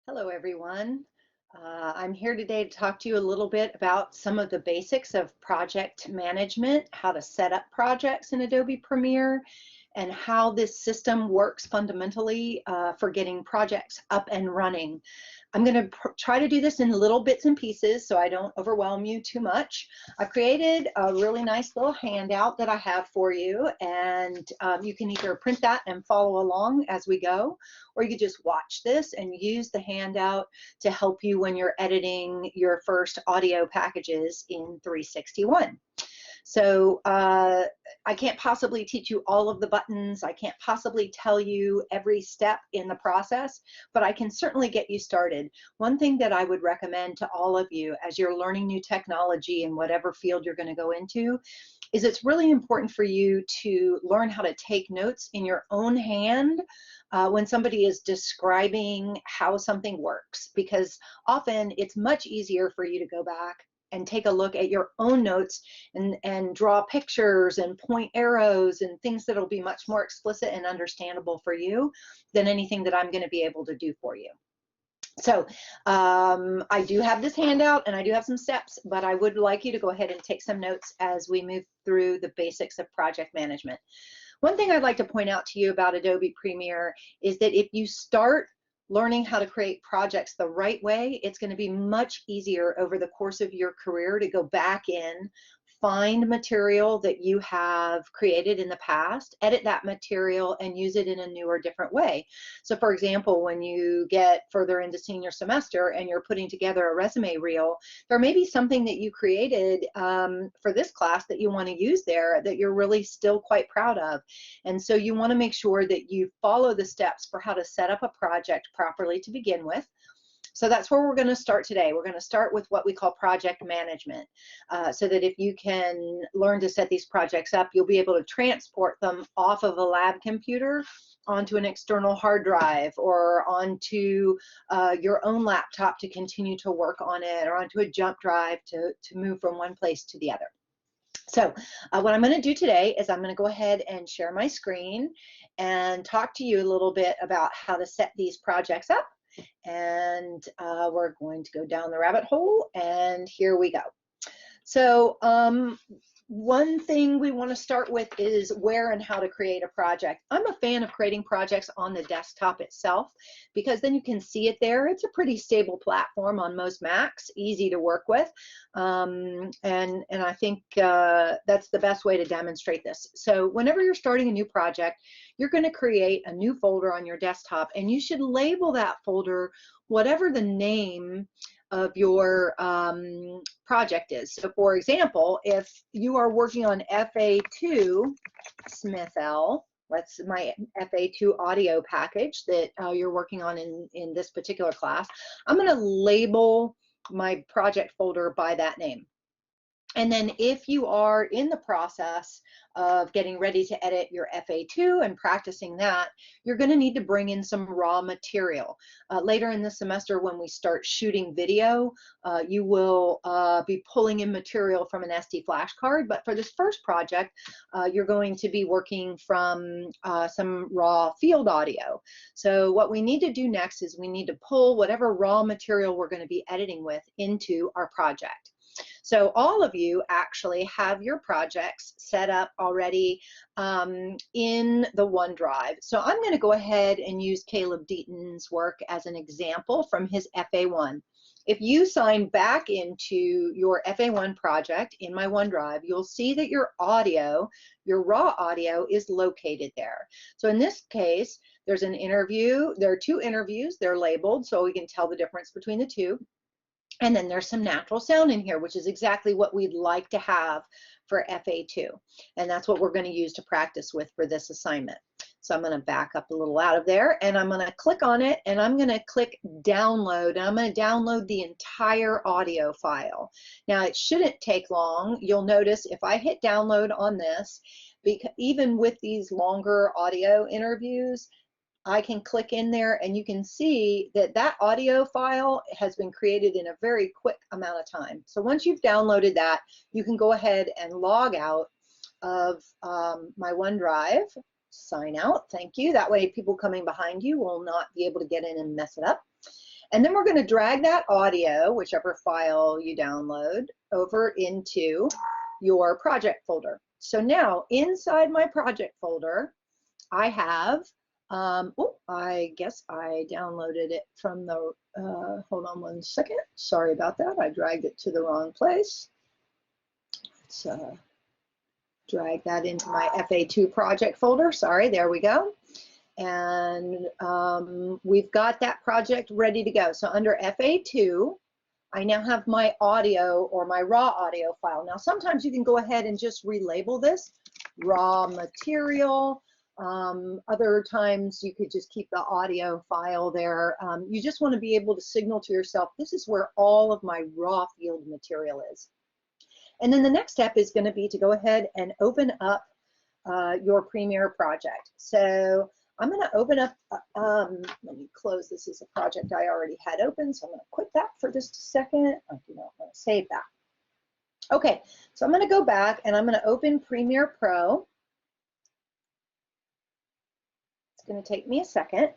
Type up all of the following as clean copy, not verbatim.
Hello, everyone. I'm here today to talk to you a little bit about some of the basics of project management, how to set up projects in Adobe Premiere, and how this system works fundamentally for getting projects up and running. I'm going to try to do this in little bits and pieces so I don't overwhelm you too much. I've created a really nice little handout that I have for you, and you can either print that and follow along as we go, or you could just watch this and use the handout to help you when you're editing your first audio packages in 361. So I can't possibly teach you all of the buttons. I can't possibly tell you every step in the process, but I can certainly get you started. One thing that I would recommend to all of you as you're learning new technology in whatever field you're going to go into is it's really important for you to learn how to take notes in your own hand when somebody is describing how something works, because often it's much easier for you to go back and take a look at your own notes and draw pictures and point arrows and things that'll be much more explicit and understandable for you than anything that I'm going to be able to do for you. So I do have this handout and I do have some steps, but I would like you to go ahead and take some notes as we move through the basics of project management. One thing I'd like to point out to you about Adobe Premiere is that if you start learning how to create projects the right way, it's going to be much easier over the course of your career to go back in, find material that you have created in the past, edit that material, and use it in a new or different way. So for example, when you get further into senior semester and you're putting together a resume reel, there may be something that you created for this class that you want to use there that you're really still quite proud of. And so you want to make sure that you follow the steps for how to set up a project properly to begin with. So that's where we're going to start today. We're going to start with what we call project management, so that if you can learn to set these projects up, you'll be able to transport them off of a lab computer onto an external hard drive or onto your own laptop to continue to work on it, or onto a jump drive to move from one place to the other. So what I'm going to do today is I'm going to go ahead and share my screen and talk to you a little bit about how to set these projects up. And we're going to go down the rabbit hole, and here we go. So one thing we want to start with is where and how to create a project. I'm a fan of creating projects on the desktop itself because then you can see it there. It's a pretty stable platform on most Macs, easy to work with, and I think that's the best way to demonstrate this. So whenever you're starting a new project, you're going to create a new folder on your desktop, and you should label that folder whatever the name of your project is. So for example, if you are working on FA2 Smith L, that's my FA2 audio package that you're working on in this particular class, I'm going to label my project folder by that name. And then if you are in the process of getting ready to edit your FA2 and practicing that, you're going to need to bring in some raw material. Later in the semester, when we start shooting video, you will be pulling in material from an SD flash card. But for this first project, you're going to be working from some raw field audio. So what we need to do next is we need to pull whatever raw material we're going to be editing with into our project. So all of you actually have your projects set up already in the OneDrive. So I'm going to go ahead and use Caleb Deaton's work as an example from his FA1. If you sign back into your FA1 project in my OneDrive, you'll see that your audio, your raw audio, is located there. So in this case, there's an interview. There are two interviews. They're labeled so we can tell the difference between the two. And then there's some natural sound in here, which is exactly what we'd like to have for FA2. And that's what we're going to use to practice with for this assignment. So I'm going to back up a little out of there, and I'm going to click on it, and I'm going to click download, and I'm going to download the entire audio file. Now, it shouldn't take long. You'll notice if I hit download on this, because even with these longer audio interviews, I can click in there and you can see that that audio file has been created in a very quick amount of time. So once you've downloaded that, you can go ahead and log out of my OneDrive, sign out, thank you. That way people coming behind you will not be able to get in and mess it up. And then we're going to drag that audio, whichever file you download, over into your project folder. So now inside my project folder, I have, oh, I guess I downloaded it from the, hold on one second. Sorry about that. I dragged it to the wrong place. Let's drag that into my FA2 project folder. Sorry, there we go. And we've got that project ready to go. So under FA2, I now have my audio or my raw audio file. Now, sometimes you can go ahead and just relabel this raw material. Other times you could just keep the audio file there. You just want to be able to signal to yourself, this is where all of my raw field material is. And then the next step is going to be to go ahead and open up your Premiere project. So I'm going to open up, let me close this as a project I already had open, so I'm going to quit that for just a second. I do not want to save that. Okay, so I'm going to go back and I'm going to open Premiere Pro. It's going to take me a second.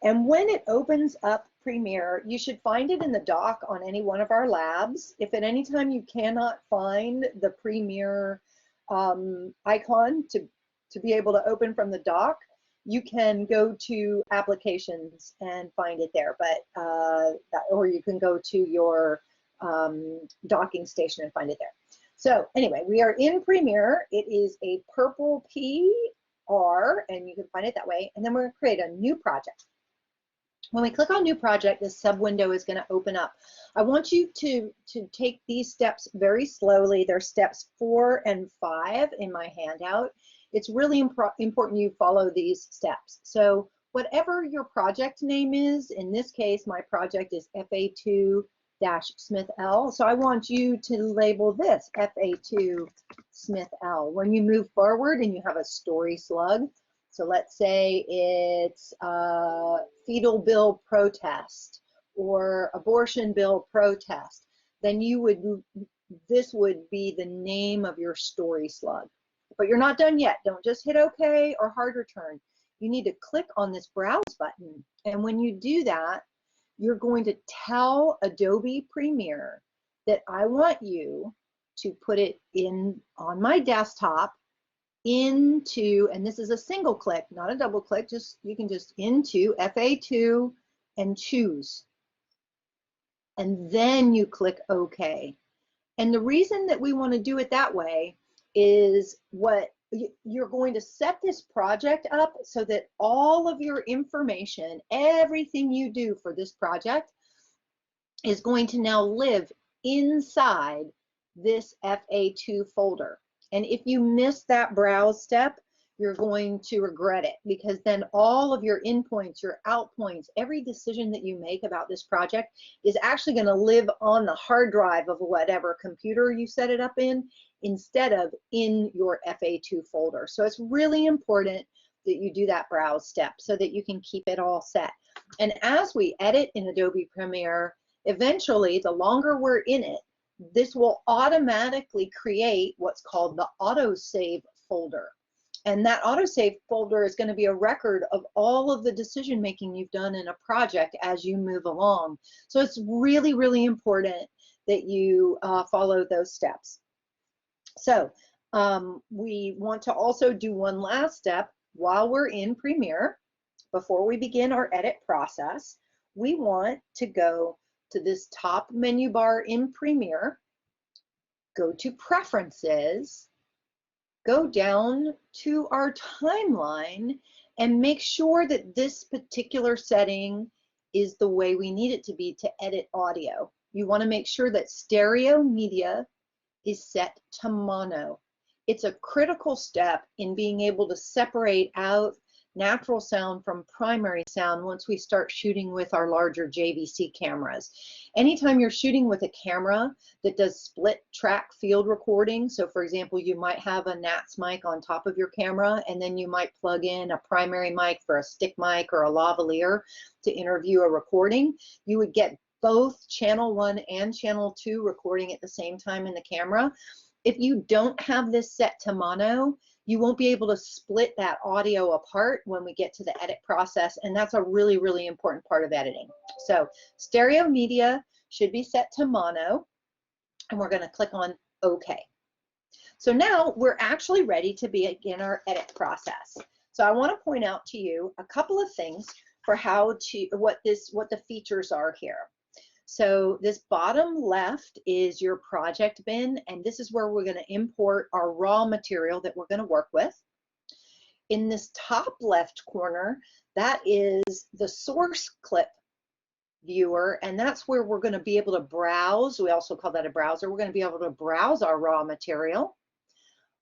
And when it opens up Premiere, you should find it in the dock on any one of our labs. If at any time you cannot find the Premiere icon to be able to open from the dock, you can go to applications and find it there, but or you can go to your docking station and find it there. So anyway, we are in Premiere. It is a purple PR, and you can find it that way. And then we're going to create a new project. When we click on New Project, this sub window is going to open up. I want you to take these steps very slowly. They're steps 4 and 5 in my handout. It's really important you follow these steps. So whatever your project name is, in this case, my project is FA2-Smith-L. So I want you to label this FA2-Smith-L. When you move forward and you have a story slug, so let's say it's fetal bill protest or abortion bill protest, then this would be the name of your story slug. But you're not done yet. Don't just hit OK or hard return. You need to click on this browse button. And when you do that, you're going to tell Adobe Premiere that I want you to put it in on my desktop into, and this is a single click, not a double click, you can just into FA2 and choose. And then you click OK. And the reason that we want to do it that way is you're going to set this project up so that all of your information, everything you do for this project, is going to now live inside this FA2 folder. And if you miss that browse step, you're going to regret it, because then all of your in points, your out points, every decision that you make about this project is actually going to live on the hard drive of whatever computer you set it up in, instead of in your FA2 folder. So it's really important that you do that browse step so that you can keep it all set. And as we edit in Adobe Premiere, eventually, the longer we're in it, this will automatically create what's called the autosave folder. And that autosave folder is going to be a record of all of the decision making you've done in a project as you move along. So it's really, really important that you follow those steps. So we want to also do one last step while we're in Premiere. Before we begin our edit process, we want to go to this top menu bar in Premiere, go to Preferences, go down to our timeline, and make sure that this particular setting is the way we need it to be to edit audio. You want to make sure that stereo media is set to mono. It's a critical step in being able to separate out natural sound from primary sound once we start shooting with our larger JVC cameras. Anytime you're shooting with a camera that does split track field recording, so for example, you might have a NATS mic on top of your camera, and then you might plug in a primary mic for a stick mic or a lavalier to interview a recording, you would get both channel 1 and channel 2 recording at the same time in the camera. If you don't have this set to mono, You won't be able to split that audio apart when we get to the edit process, and that's a really, really important part of editing. So stereo media should be set to mono, and we're going to click on OK. So now we're actually ready to begin our edit process. So I want to point out to you a couple of things for what the features are here. So this bottom left is your project bin, and this is where we're going to import our raw material that we're going to work with. In this top left corner, that is the source clip viewer, and that's where we're going to be able to browse. We also call that a browser. We're going to be able to browse our raw material.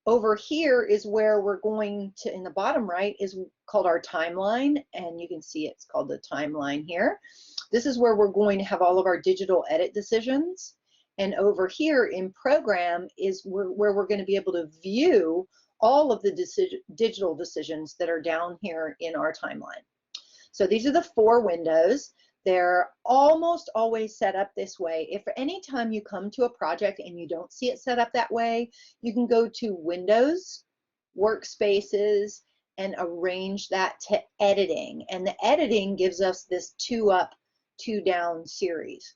Over here is where we're going to, in the bottom right, is called our timeline, and you can see it's called the timeline here. This is where we're going to have all of our digital edit decisions. And over here in program is where we're going to be able to view all of the digital decisions that are down here in our timeline. So these are the 4 windows. They're almost always set up this way. If any time you come to a project and you don't see it set up that way, you can go to Windows, Workspaces, and arrange that to Editing. And the Editing gives us this 2 up, 2 down series.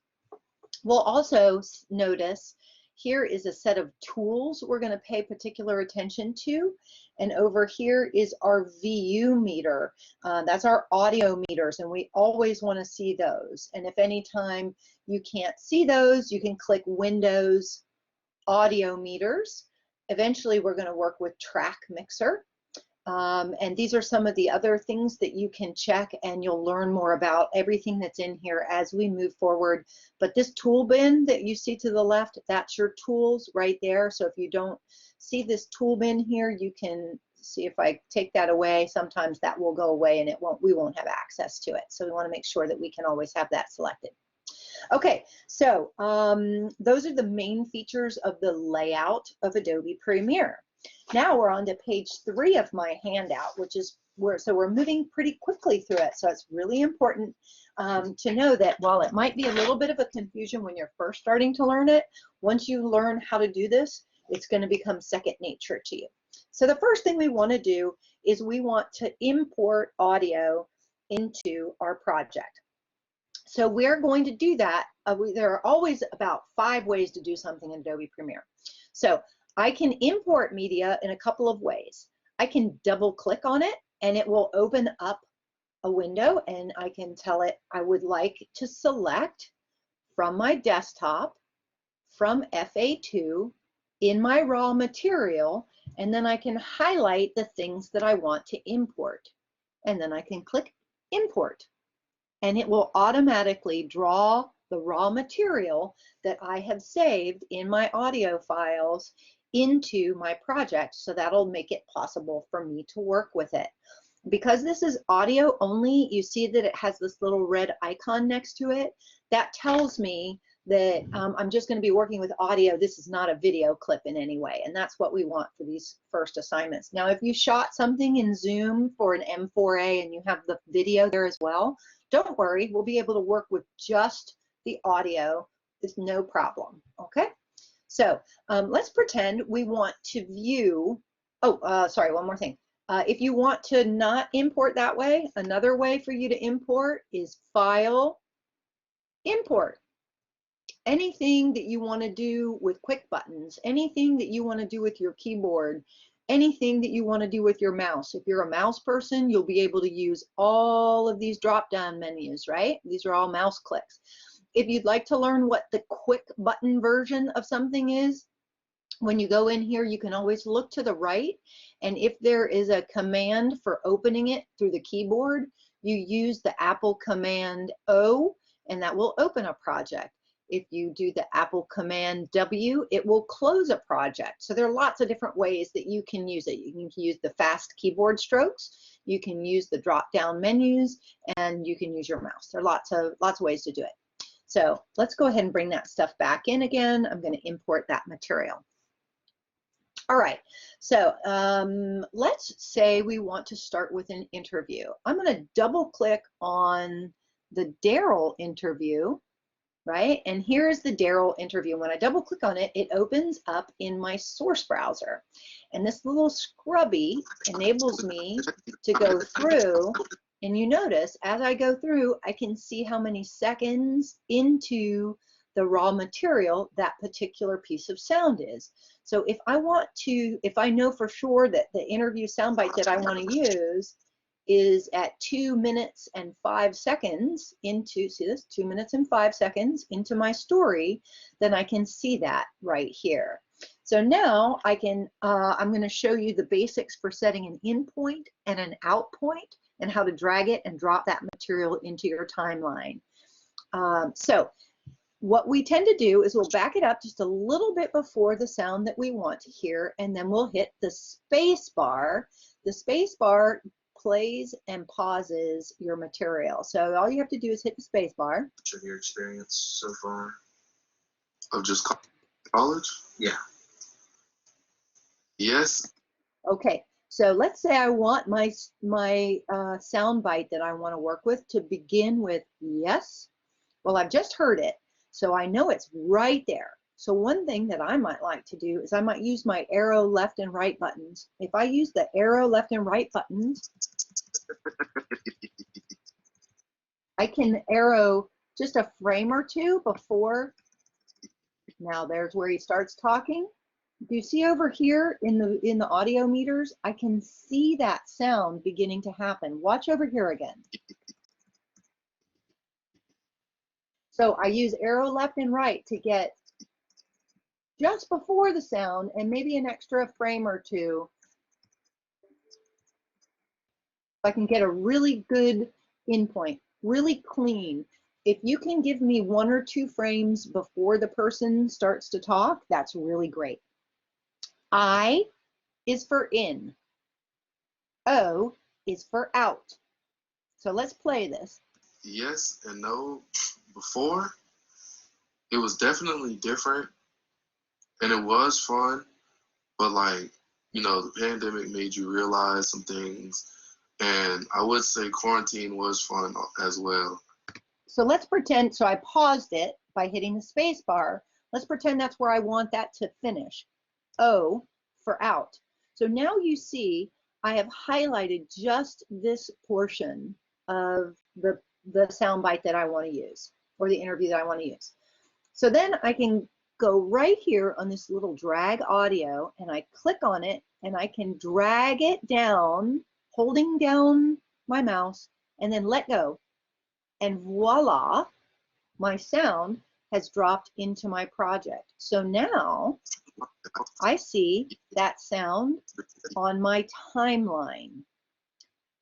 We'll also notice here is a set of tools we're going to pay particular attention to. And over here is our VU meter. That's our audio meters, and we always want to see those. And if any time you can't see those, you can click Windows, Audio Meters. Eventually, we're going to work with Track Mixer. And these are some of the other things that you can check, and you'll learn more about everything that's in here as we move forward. But this tool bin that you see to the left, that's your tools right there. So if you don't see this tool bin here, you can see if I take that away, sometimes that will go away and we won't have access to it. So we want to make sure that we can always have that selected. Okay, so those are the main features of the layout of Adobe Premiere. Now we're on to page 3 of my handout, which is so we're moving pretty quickly through it. So it's really important to know that while it might be a little bit of a confusion when you're first starting to learn it, once you learn how to do this, it's going to become second nature to you. So the first thing we want to do is we want to import audio into our project. So we're going to do that. There are always about 5 ways to do something in Adobe Premiere. So I can import media in a couple of ways. I can double click on it and it will open up a window, and I can tell it I would like to select from my desktop, from FA2, in my raw material, and then I can highlight the things that I want to import. And then I can click Import, and it will automatically draw the raw material that I have saved in my audio files into my project, so that'll make it possible for me to work with it. Because this is audio only, you see that it has this little red icon next to it. That tells me that I'm just going to be working with audio. This is not a video clip in any way, and that's what we want for these first assignments. Now, if you shot something in Zoom for an M4A and you have the video there as well, don't worry, we'll be able to work with just the audio. It's no problem, okay? So let's pretend we want to view, sorry, one more thing. If you want to not import that way, another way for you to import is File, Import. Anything that you want to do with quick buttons, anything that you want to do with your keyboard, anything that you want to do with your mouse. If you're a mouse person, you'll be able to use all of these drop-down menus, right? These are all mouse clicks. If you'd like to learn what the quick button version of something is, when you go in here, you can always look to the right, and if there is a command for opening it through the keyboard, you use the Apple Command O, and that will open a project. If you do the Apple Command W, it will close a project. So there are lots of different ways that you can use it. You can use the fast keyboard strokes, you can use the drop-down menus, and you can use your mouse. There are lots of ways to do it. So let's go ahead and bring that stuff back in again. I'm going to import that material. All right, so let's say we want to start with an interview. I'm going to double click on the Daryl interview. right? And here's the Daryl interview. When I double click on it, it opens up in my source browser. And this little scrubby enables me to go through, and you notice as I go through, I can see how many seconds into the raw material that particular piece of sound is. So if I want to, if I know for sure that the interview soundbite that I want to use is at 2 minutes and 5 seconds into, see this, 2 minutes and 5 seconds into my story, then I can see that right here. So now I can, I'm going to show you the basics for setting an in point and an out point and how to drag it and drop that material into your timeline. So what we tend to do is we'll back it up just a little bit before the sound that we want to hear, and then we'll hit the space bar. The space bar plays and pauses your material. So all you have to do is hit the space bar. What's your experience so far of just college? Yeah. Yes. Okay, so let's say I want my sound bite that I want to work with to begin with yes. Well, I've just heard it, so I know it's right there. So one thing that I might like to do is I might use my arrow left and right buttons. If I use the arrow left and right buttons, I can arrow just a frame or two before. Now there's where he starts talking. Do you see over here in the audio meters? I can see that sound beginning to happen. Watch over here again. So I use arrow left and right to get just before the sound and maybe an extra frame or two. I can get a really good in point, really clean. If you can give me 1 or 2 frames before the person starts to talk, that's really great. I is for in. O is for out. So let's play this. Yes and no. Before, it was definitely different and it was fun, but like, you know, the pandemic made you realize some things, and I would say quarantine was fun as well. So let's pretend, so I paused it by hitting the space bar. Let's pretend that's where I want that to finish. O for out. So now you see I have highlighted just this portion of the soundbite that I want to use, or the interview that I want to use. So then I can go right here on this little drag audio, and I click on it, and I can drag it down, holding down my mouse, and then let go. And voila, my sound has dropped into my project. So now I see that sound on my timeline.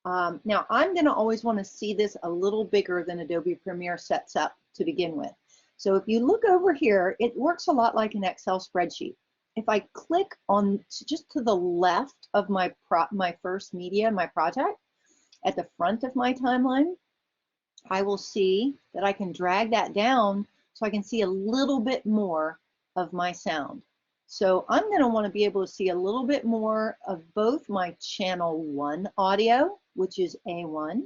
Now I'm going to always want to see this a little bigger than Adobe Premiere sets up to begin with. So if you look over here, it works a lot like an Excel spreadsheet. If I click on just to the left of my first media, my project, at the front of my timeline, I will see that I can drag that down so I can see a little bit more of my sound. So I'm going to want to be able to see a little bit more of both my channel 1 audio, which is A1,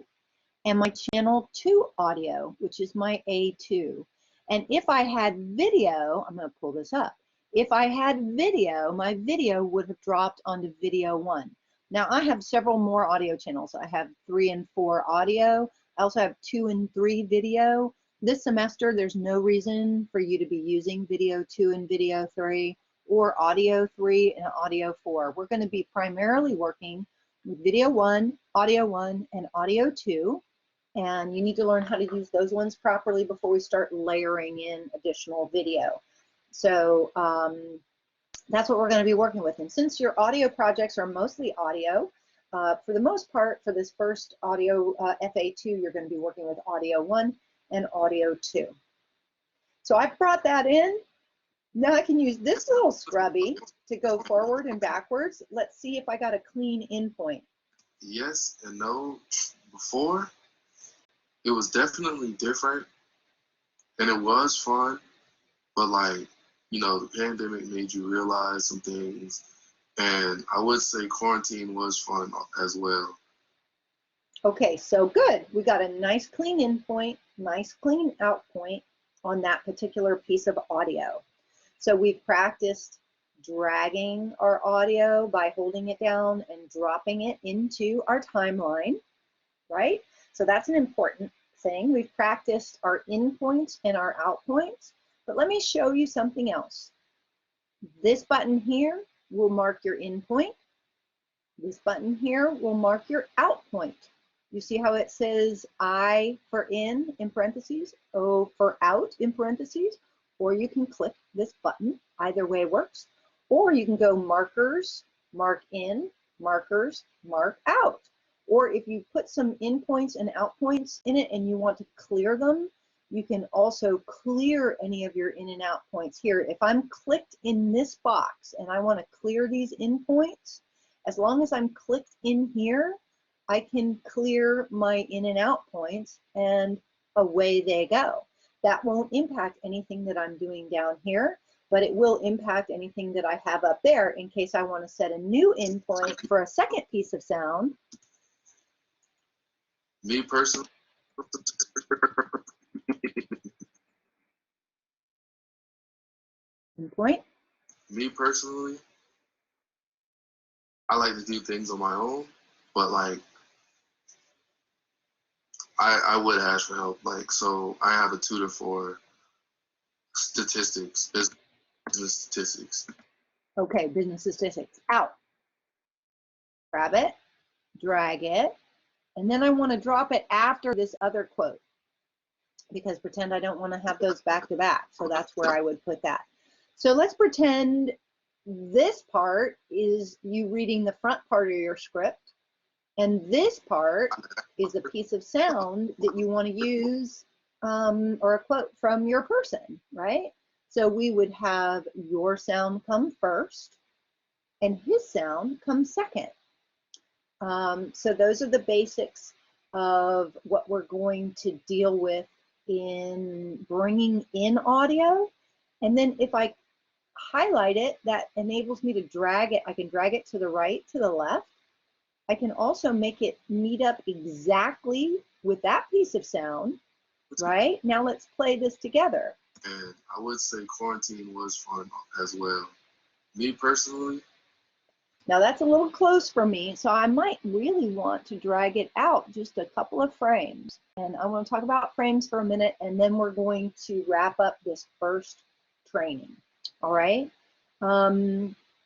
and my channel 2 audio, which is my A2. And if I had video, I'm going to pull this up. If I had video, my video would have dropped onto video 1. Now I have several more audio channels. I have 3 and 4 audio. I also have 2 and 3 video. This semester, there's no reason for you to be using video 2 and video 3 or audio 3 and audio 4. We're going to be primarily working with video 1, and audio 2. And you need to learn how to use those ones properly before we start layering in additional video. So that's what we're going to be working with. And since your audio projects are mostly audio, for the most part, for this first audio FA2, you're going to be working with audio 1 and audio 2. So I've brought that in. Now I can use this little scrubby to go forward and backwards. Let's see if I got a clean in point. Yes and no. Before, it was definitely different and it was fun, but like, you know, the pandemic made you realize some things, and I would say quarantine was fun as well. Okay, so good. We got a nice clean in point, nice clean out point. on that particular piece of audio. So we've practiced dragging our audio by holding it down and dropping it into our timeline, right? So that's an important thing. We've practiced our in points and our out points, but let me show you something else. This button here will mark your in point. This button here will mark your out point. You see how it says I for in parentheses, O for out in parentheses, or you can click this button. Either way works. Or you can go markers, mark in, markers, mark out. Or if you put some in points and out points in it and you want to clear them, you can also clear any of your in and out points here. If I'm clicked in this box and I want to clear these in points, as long as I'm clicked in here, I can clear my in and out points and away they go. That won't impact anything that I'm doing down here, but it will impact anything that I have up there in case I want to set a new in point for a second piece of sound. Me personally, In point. me personally, I like to do things on my own, but like I would ask for help. Like, so I have a tutor for statistics, business statistics. Okay, business statistics. Out. Grab it, drag it, and then I want to drop it after this other quote, because pretend I don't want to have those back to back. So that's where I would put that. So let's pretend this part is you reading the front part of your script, and this part is a piece of sound that you want to use or a quote from your person, right? So we would have your sound come first and his sound come second. So those are the basics of what we're going to deal with in bringing in audio. And then if I highlight it, that enables me to drag it. I can drag it to the right, to the left. I can also make it meet up exactly with that piece of sound, right? Now let's play this together. And I would say quarantine was fun as well. Me personally, Now that's a little close for me, so I might really want to drag it out just a couple of frames. And I want to talk about frames for a minute, and then we're going to wrap up this first training. All right.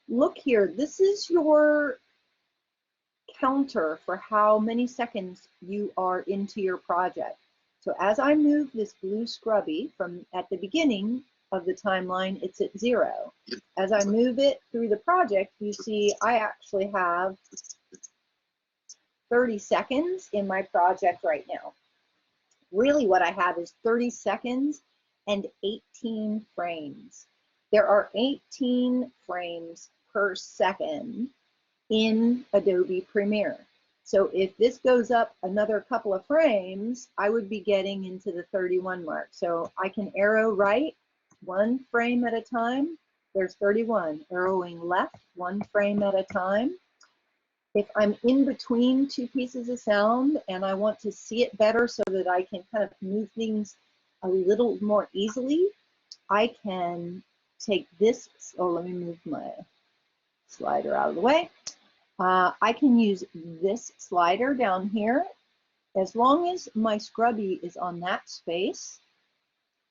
Look here, this is your counter for how many seconds you are into your project. So as I move this blue scrubby from at the beginning of the timeline, it's at 0. As I move it through the project, you see I actually have 30 seconds in my project right now. Really what I have is 30 seconds and 18 frames. There are 18 frames per second in Adobe Premiere. So if this goes up another couple of frames, I would be getting into the 31 mark. So I can arrow right 1 frame at a time. There's 31. Arrowing left 1 frame at a time. If I'm in between 2 pieces of sound and I want to see it better so that I can kind of move things a little more easily, I can take this. Oh, let me move my slider out of the way. I can use this slider down here. As long as my scrubby is on that space,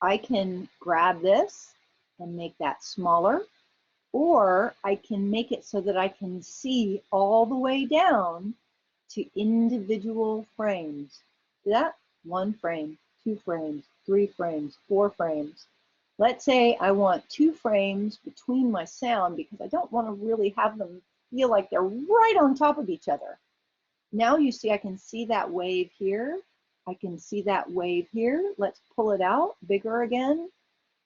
I can grab this and make that smaller, or I can make it so that I can see all the way down to individual frames. See that? 1 frame, 2 frames, 3 frames, 4 frames. Let's say I want 2 frames between my sound because I don't want to really have them feel like they're right on top of each other. Now you see I can see that wave here. I can see that wave here. Let's pull it out bigger again.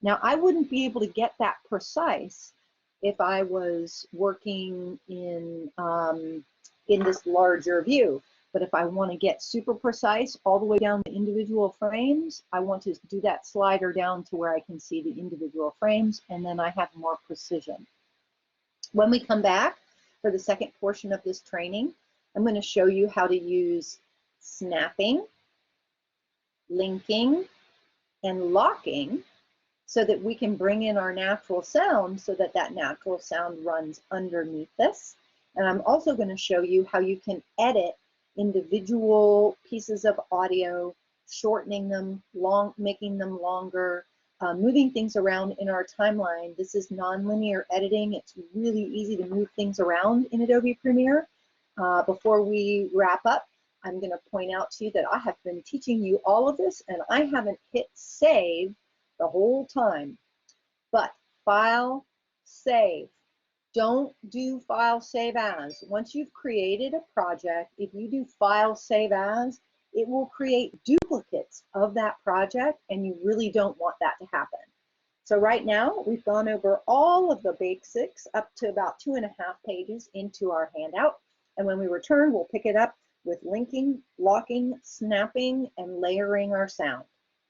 Now I wouldn't be able to get that precise if I was working in this larger view. But if I want to get super precise all the way down to individual frames, I want to do that slider down to where I can see the individual frames, and then I have more precision. When we come back for the second portion of this training, I'm going to show you how to use snapping, linking, and locking so that we can bring in our natural sound so that that natural sound runs underneath this. And I'm also going to show you how you can edit individual pieces of audio, shortening them, making them longer, moving things around in our timeline. This is nonlinear editing. It's really easy to move things around in Adobe Premiere. Before we wrap up, I'm going to point out to you that I have been teaching you all of this and I haven't hit save the whole time. But file, save. Don't do file, save as. Once you've created a project, if you do file, save as, it will create duplicates of that project, and you really don't want that to happen. So right now, we've gone over all of the basics up to about 2.5 pages into our handout. And when we return, we'll pick it up with linking, locking, snapping, and layering our sound.